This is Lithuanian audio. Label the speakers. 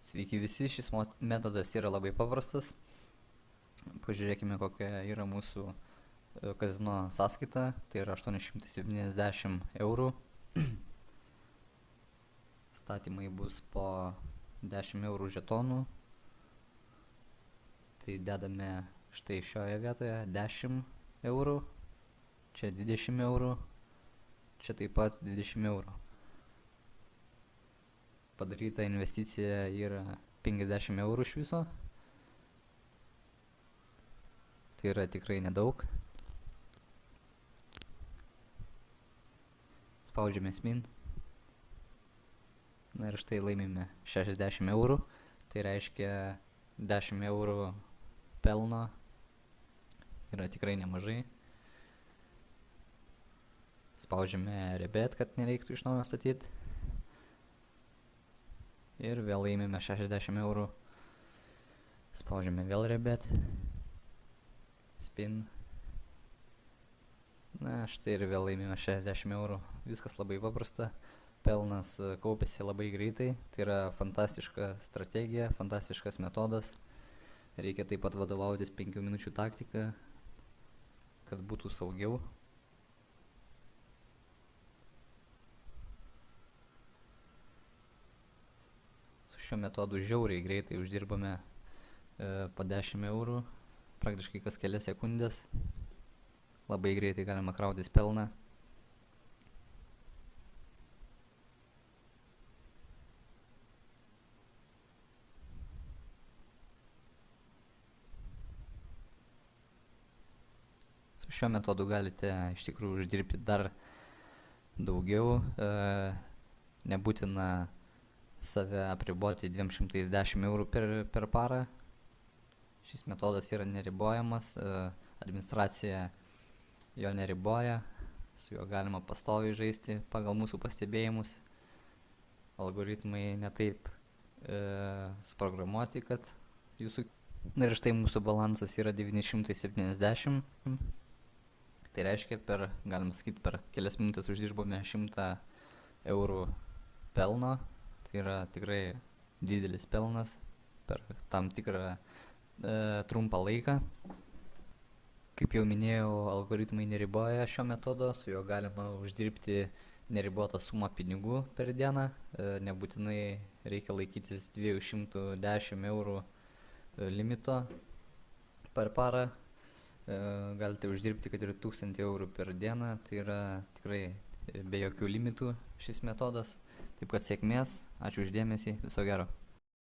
Speaker 1: Sveiki visi, šis metodas yra labai paprastas. Pažiūrėkime, kokia yra mūsų kazino sąskaita. Tai yra 870 eurų. Statymai bus po 10 eurų žetonų. Tai dedame štai šioje vietoje 10 eurų. Čia 20 eurų. Čia taip pat 20 eurų. Padaryta investicija yra 50 eurų iš viso. Tai yra tikrai nedaug. Spaudžiame spin. Na ir štai laimime 60 eurų. Tai reiškia 10 eurų pelno. Yra tikrai nemažai. Spaudžiame rebet, kad nereiktų iš naujo statyti. Ir vėl laimime 60 eurų. Spaudžiame vėl rebet. Spin. Na, štai ir vėl laimime 60 eurų. Viskas labai paprasta. Pelnas kaupėsi labai greitai. Tai yra fantastiška strategija, fantastiškas metodas. Reikia taip pat vadovautis 5 minučių taktika, kad būtų saugiau. Šiuo metodu žiauriai greitai uždirbame po 10 eurų, praktiškai kas kelias sekundės. Labai greitai galima krautis pelną. Su šiuo metodu galite iš tikrųjų uždirbti dar daugiau. Nebūtina save apriboti 210 eurų per parą. Šis metodas yra neribojamas, administracija jo neriboja, su juo galima pastoviai žaisti pagal mūsų pastebėjimus. Algoritmai netaip suprogramuoti, kad jūsų... Na ir štai mūsų balansas yra 970. Tai reiškia, galima sakyti, per kelias minutės uždirbome 100 eurų pelno. Tai yra tikrai didelis pelnas per tam tikrą trumpą laiką. Kaip jau minėjau, algoritmai neriboja šio metodo, su juo galima uždirbti neribotą sumą pinigų per dieną. Nebūtinai reikia laikytis 210 eurų limito per parą. Galite uždirbti kad ir 1000 eurų per dieną, tai yra tikrai be jokių limitų šis metodas. Taip kad sėkmės, ačiū už dėmesį, viso gero.